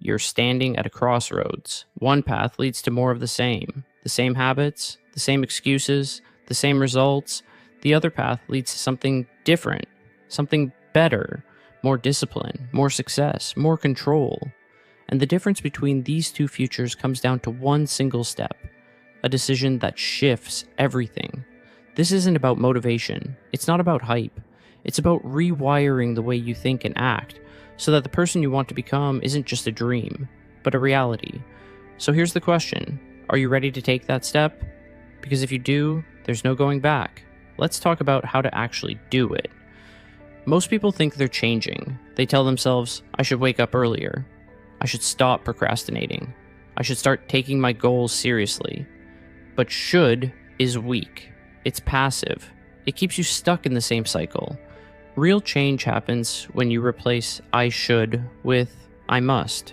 you're standing at a crossroads. One path leads to more of the same habits, the same excuses, the same results. The other path leads to something different, something better, more discipline, more success, more control. And the difference between these two futures comes down to one single step, a decision that shifts everything. This isn't about motivation. It's not about hype. It's about rewiring the way you think and act so that the person you want to become isn't just a dream, but a reality. So here's the question. Are you ready to take that step? Because if you do, there's no going back. Let's talk about how to actually do it. Most people think they're changing. They tell themselves, I should wake up earlier. I should stop procrastinating. I should start taking my goals seriously. But should is weak. It's passive. It keeps you stuck in the same cycle. Real change happens when you replace I should with I must.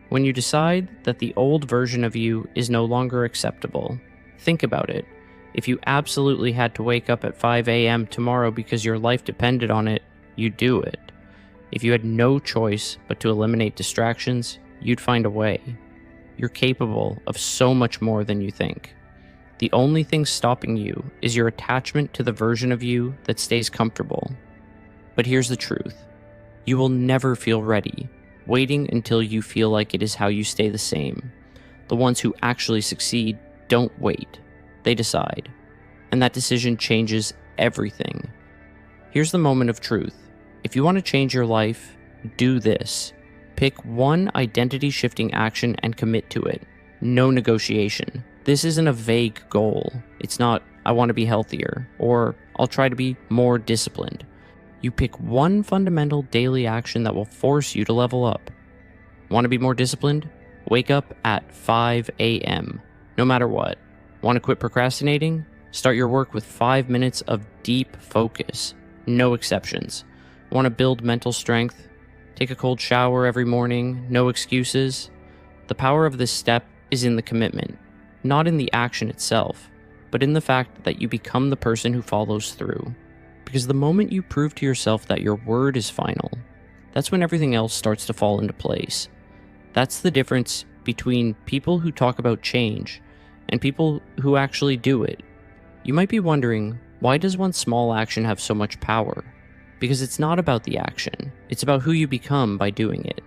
When you decide that the old version of you is no longer acceptable. Think about it. If you absolutely had to wake up at 5 a.m. tomorrow because your life depended on it, you'd do it. If you had no choice but to eliminate distractions, you'd find a way. You're capable of so much more than you think. The only thing stopping you is your attachment to the version of you that stays comfortable. But here's the truth. You will never feel ready, waiting until you feel like it is how you stay the same. The ones who actually succeed don't wait. They decide. And that decision changes everything. Here's the moment of truth. If you want to change your life, do this. Pick one identity-shifting action and commit to it. No negotiation. This isn't a vague goal. It's not, I want to be healthier, or I'll try to be more disciplined. You pick one fundamental daily action that will force you to level up. Want to be more disciplined? Wake up at 5 a.m., no matter what. Want to quit procrastinating? Start your work with 5 minutes of deep focus. No exceptions. Want to build mental strength? Take a cold shower every morning. No excuses. The power of this step is in the commitment, not in the action itself, but in the fact that you become the person who follows through. Because the moment you prove to yourself that your word is final, that's when everything else starts to fall into place. That's the difference between people who talk about change and people who actually do it. You might be wondering, why does one small action have so much power? Because it's not about the action, it's about who you become by doing it.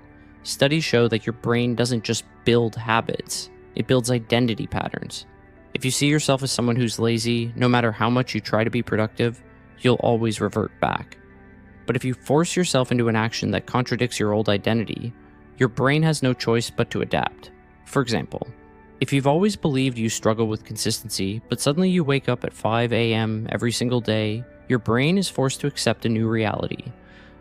Studies show that your brain doesn't just build habits, it builds identity patterns. If you see yourself as someone who's lazy, no matter how much you try to be productive, you'll always revert back. But if you force yourself into an action that contradicts your old identity, your brain has no choice but to adapt. For example, if you've always believed you struggle with consistency, but suddenly you wake up at 5 a.m. every single day, your brain is forced to accept a new reality.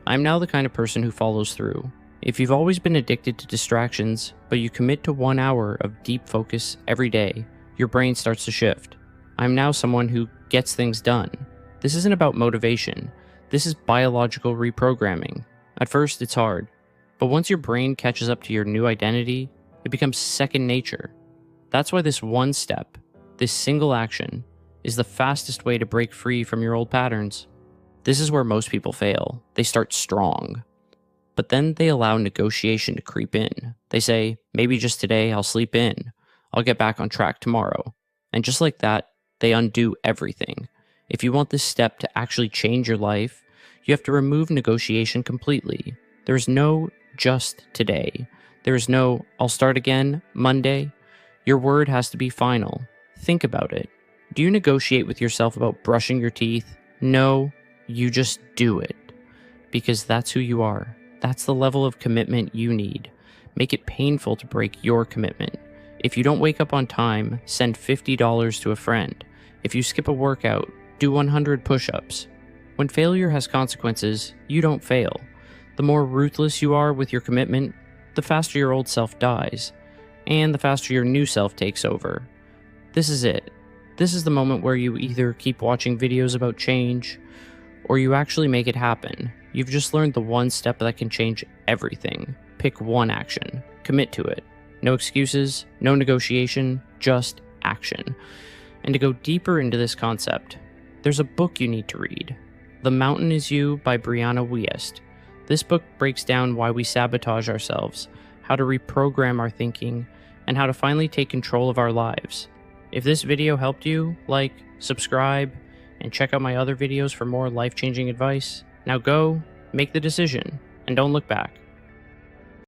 I'm now the kind of person who follows through. If you've always been addicted to distractions, but you commit to 1 hour of deep focus every day, your brain starts to shift. I'm now someone who gets things done. This isn't about motivation. This is biological reprogramming. At first, it's hard, but once your brain catches up to your new identity, it becomes second nature. That's why this one step, this single action, is the fastest way to break free from your old patterns. This is where most people fail. They start strong, but then they allow negotiation to creep in. They say, maybe just today I'll sleep in. I'll get back on track tomorrow. And just like that, they undo everything. If you want this step to actually change your life, you have to remove negotiation completely. There's no just today. There's no I'll start again Monday. Your word has to be final. Think about it. Do you negotiate with yourself about brushing your teeth? No, you just do it. Because that's who you are. That's the level of commitment you need. Make it painful to break your commitment. If you don't wake up on time, send $50 to a friend. If you skip a workout, do 100 push-ups. When failure has consequences, you don't fail. The more ruthless you are with your commitment, the faster your old self dies, and the faster your new self takes over. This is it. This is the moment where you either keep watching videos about change, or you actually make it happen. You've just learned the one step that can change everything. Pick one action. Commit to it. No excuses, no negotiation, just action. And to go deeper into this concept, there's a book you need to read. The Mountain Is You by Brianna Wiest. This book breaks down why we sabotage ourselves, how to reprogram our thinking, and how to finally take control of our lives. If this video helped you, like, subscribe, and check out my other videos for more life-changing advice. Now go, make the decision, and don't look back.